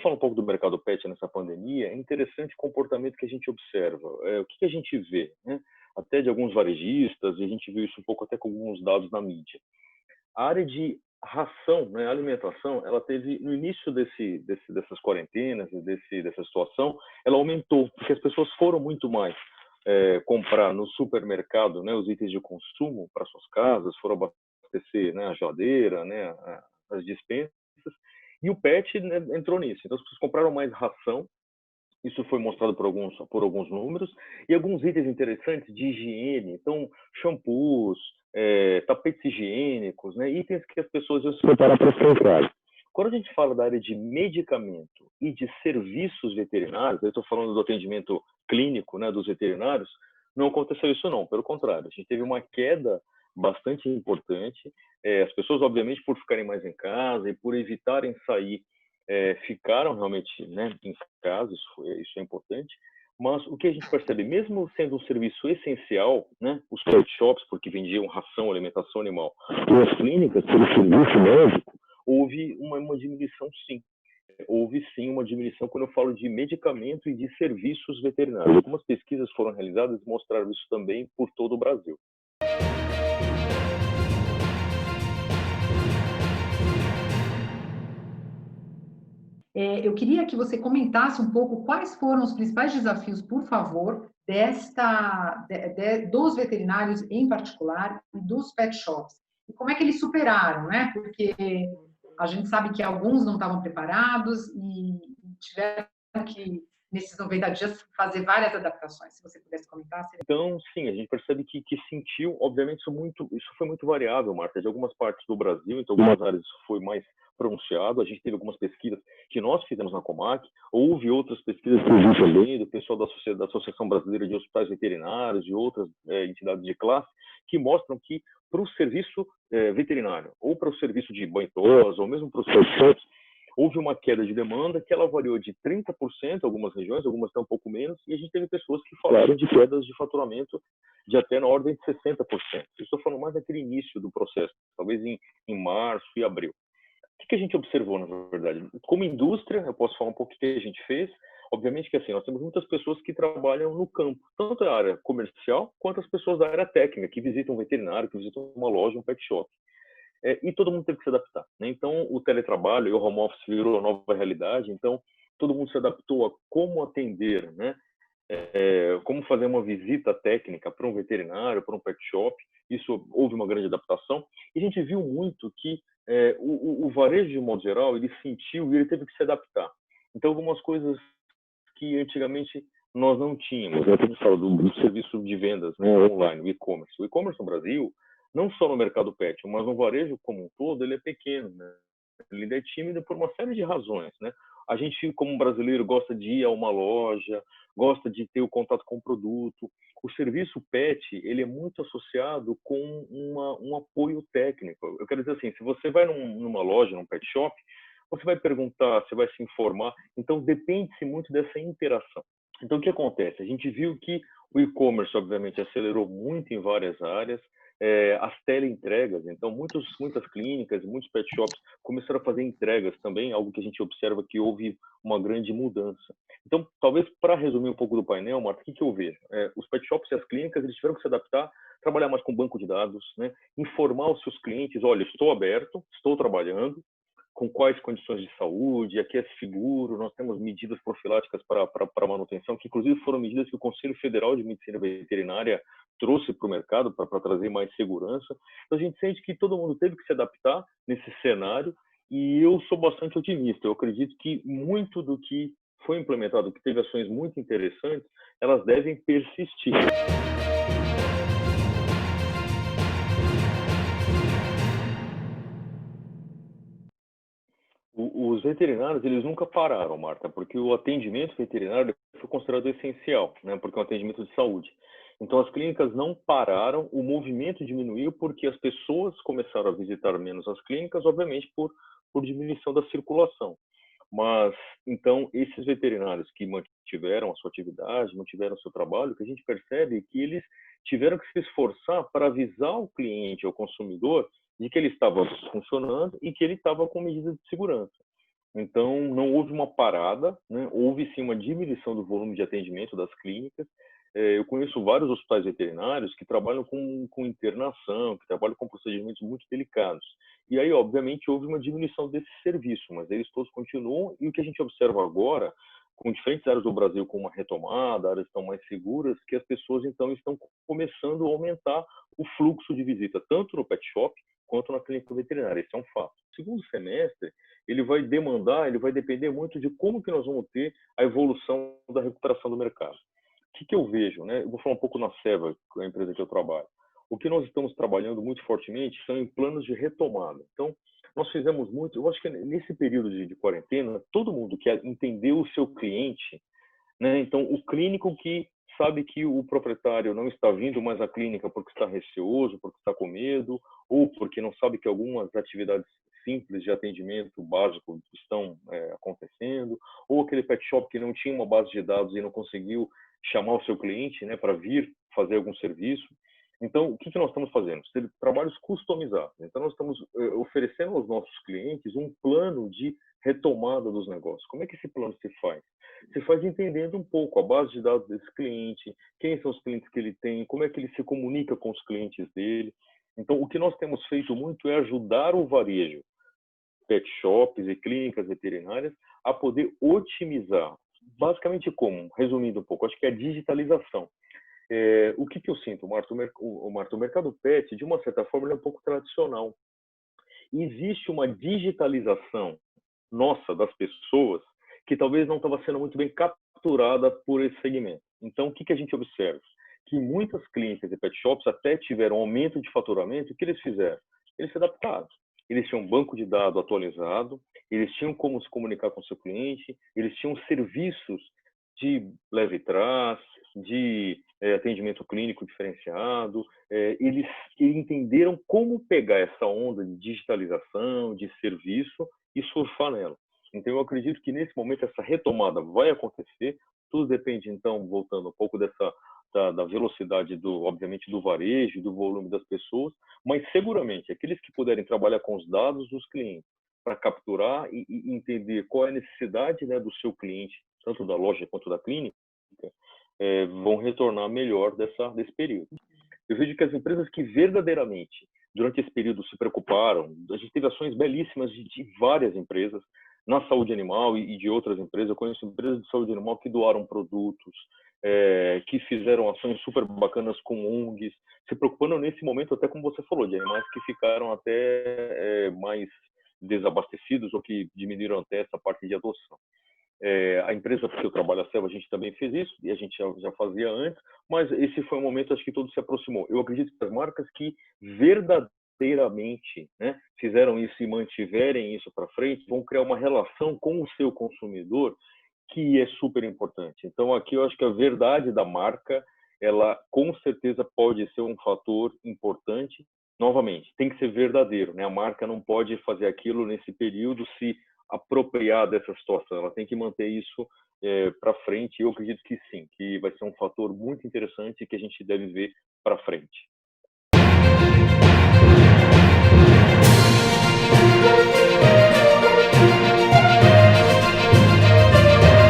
falo um pouco do mercado pet nessa pandemia, é interessante o comportamento que a gente observa. O que a gente vê, né? Até de alguns varejistas, e a gente viu isso um pouco até com alguns dados na mídia. A área de ração, né, alimentação, ela teve, no início dessas quarentenas, dessa situação, ela aumentou, porque as pessoas foram muito mais comprar no supermercado, né, os itens de consumo para suas casas, foram abastecer, né, a geladeira, né, as dispensas, e o pet, né, entrou nisso. Então, as pessoas compraram mais ração. Isso foi mostrado por alguns números, e alguns itens interessantes de higiene, então shampoos, tapetes higiênicos, né, itens que as pessoas iam se preparar para ficar em casa. Quando a gente fala da área de medicamento e de serviços veterinários, eu estou falando do atendimento clínico, né, dos veterinários, não aconteceu isso não, pelo contrário, a gente teve uma queda bastante importante. As pessoas, obviamente, por ficarem mais em casa e por evitarem sair, ficaram realmente, né, em casa, isso é importante, mas o que a gente percebe, mesmo sendo um serviço essencial, né, os pet shops, porque vendiam ração, alimentação animal, e as clínicas, pelo serviço médico, houve uma diminuição sim. Houve sim uma diminuição quando eu falo de medicamento e de serviços veterinários. Algumas pesquisas foram realizadas e mostraram isso também por todo o Brasil. Eu queria que você comentasse um pouco quais foram os principais desafios, por favor, dos veterinários em particular e dos pet shops. E como é que eles superaram, né? Porque a gente sabe que alguns não estavam preparados e tiveram que, nesses 90 dias, fazer várias adaptações. Se você pudesse comentar, seria... Então, sim, a gente percebe que sentiu, obviamente, isso foi muito variável, Marta, de algumas partes do Brasil, então algumas áreas isso foi mais pronunciado. A gente teve algumas pesquisas que nós fizemos na Comac, houve outras pesquisas que eu vi também do pessoal da Associação Brasileira de Hospitais Veterinários e outras entidades de classe, que mostram que para o serviço veterinário, ou para o serviço de banho-tosa, ou mesmo para os pet shops, houve uma queda de demanda que ela variou de 30% em algumas regiões, algumas até um pouco menos, e a gente teve pessoas que falaram de quedas de faturamento de até na ordem de 60%. Eu estou falando mais daquele início do processo, talvez em março e abril. O que a gente observou, na verdade? Como indústria, eu posso falar um pouco o que a gente fez. Obviamente que assim, nós temos muitas pessoas que trabalham no campo, tanto da área comercial quanto as pessoas da área técnica, que visitam um veterinário, que visitam uma loja, um pet shop. E todo mundo teve que se adaptar, né? Então, o teletrabalho e o home office virou a nova realidade, então todo mundo se adaptou a como atender, né? Como fazer uma visita técnica para um veterinário, para um pet shop. Isso houve uma grande adaptação. E a gente viu muito que o varejo, de modo geral, ele sentiu e ele teve que se adaptar. Então, algumas coisas que antigamente nós não tínhamos. A gente fala do serviço de vendas, né, online, o e-commerce. O e-commerce no Brasil, não só no mercado pet, mas no varejo como um todo, ele é pequeno, né? Ele é tímido por uma série de razões, né? A gente, como brasileiro, gosta de ir a uma loja, gosta de ter o contato com o produto. O serviço pet, ele é muito associado com um apoio técnico. Eu quero dizer assim, se você vai numa loja, num pet shop, você vai perguntar, você vai se informar. Então, depende-se muito dessa interação. Então, o que acontece? A gente viu que o e-commerce, obviamente, acelerou muito em várias áreas. As teleentregas, então muitas clínicas, muitos pet shops começaram a fazer entregas também, algo que a gente observa que houve uma grande mudança. Então, talvez para resumir um pouco do painel, Marta, o que eu vejo? Os pet shops e as clínicas, eles tiveram que se adaptar, trabalhar mais com banco de dados, né? Informar os seus clientes, olha, estou aberto, estou trabalhando, com quais condições de saúde, aqui é seguro, nós temos medidas profiláticas para manutenção, que inclusive foram medidas que o Conselho Federal de Medicina Veterinária trouxe para o mercado para trazer mais segurança. Então, a gente sente que todo mundo teve que se adaptar nesse cenário e eu sou bastante otimista. Eu acredito que muito do que foi implementado, que teve ações muito interessantes, elas devem persistir. Os veterinários, eles nunca pararam, Marta, porque o atendimento veterinário foi considerado essencial, né? Porque é um atendimento de saúde. Então, as clínicas não pararam, o movimento diminuiu porque as pessoas começaram a visitar menos as clínicas, obviamente por diminuição da circulação. Mas, então, esses veterinários que mantiveram a sua atividade, mantiveram o seu trabalho, o que a gente percebe é que eles tiveram que se esforçar para avisar o cliente, o consumidor, de que ele estava funcionando e que ele estava com medidas de segurança. Então, não houve uma parada, né? Houve sim uma diminuição do volume de atendimento das clínicas. Eu conheço vários hospitais veterinários que trabalham com internação, que trabalham com procedimentos muito delicados. E aí, obviamente, houve uma diminuição desse serviço, mas eles todos continuam. E o que a gente observa agora, com diferentes áreas do Brasil com uma retomada, áreas estão mais seguras, que as pessoas então estão começando a aumentar o fluxo de visita, tanto no pet shop quanto na clínica veterinária. Esse é um fato. Segundo semestre, ele vai demandar, ele vai depender muito de como que nós vamos ter a evolução da recuperação do mercado. O que eu vejo, né? Eu vou falar um pouco na Seva, que é a empresa que eu trabalho. O que nós estamos trabalhando muito fortemente são em planos de retomada. Então, nós fizemos muito, eu acho que nesse período de quarentena, todo mundo quer entender o seu cliente, né? Então, o clínico que sabe que o proprietário não está vindo mais à clínica porque está receoso, porque está com medo, ou porque não sabe que algumas atividades simples de atendimento básico estão acontecendo, ou aquele pet shop que não tinha uma base de dados e não conseguiu chamar o seu cliente, né, para vir fazer algum serviço. Então, o que nós estamos fazendo? Trabalhos customizados. Então, nós estamos oferecendo aos nossos clientes um plano de retomada dos negócios. Como é que esse plano se faz? Se faz entendendo um pouco a base de dados desse cliente, quem são os clientes que ele tem, como é que ele se comunica com os clientes dele. Então, o que nós temos feito muito é ajudar o varejo, pet shops e clínicas veterinárias, a poder otimizar. Basicamente como? Resumindo um pouco, acho que é a digitalização. O que eu sinto, Marta? O mercado pet, de uma certa forma, ele é um pouco tradicional. Existe uma digitalização nossa, das pessoas, que talvez não estava sendo muito bem capturada por esse segmento. Então, o que a gente observa? Que muitas clínicas e pet shops até tiveram aumento de faturamento. O que eles fizeram? Eles se adaptaram. Eles tinham um banco de dados atualizado, eles tinham como se comunicar com o seu cliente, eles tinham serviços de leve trás, de atendimento clínico diferenciado. Eles entenderam como pegar essa onda de digitalização, de serviço e surfar nela. Então, eu acredito que nesse momento essa retomada vai acontecer. Tudo depende, então, voltando um pouco da velocidade, obviamente, do varejo, do volume das pessoas, mas seguramente aqueles que puderem trabalhar com os dados dos clientes para capturar e entender qual é a necessidade, né, do seu cliente, tanto da loja quanto da clínica, vão retornar melhor desse período. Eu vejo que as empresas que verdadeiramente, durante esse período, se preocuparam, a gente teve ações belíssimas de várias empresas, na saúde animal e de outras empresas. Eu conheço empresas de saúde animal que doaram produtos, que fizeram ações super bacanas com ONGs, se preocupando nesse momento, até como você falou, de animais que ficaram até mais desabastecidos ou que diminuíram até essa parte de adoção. A empresa que eu trabalho, a Seva, a gente também fez isso, e a gente já fazia antes, mas esse foi um momento, acho que todo se aproximou. Eu acredito que as marcas que verdadeiramente, né, fizeram isso e mantiverem isso para frente, vão criar uma relação com o seu consumidor que é super importante. Então, aqui eu acho que a verdade da marca, ela com certeza pode ser um fator importante. Novamente, tem que ser verdadeiro, né? A marca não pode fazer aquilo nesse período, se apropriar dessa situação. Ela tem que manter isso para frente. E eu acredito que sim, que vai ser um fator muito interessante que a gente deve ver para frente.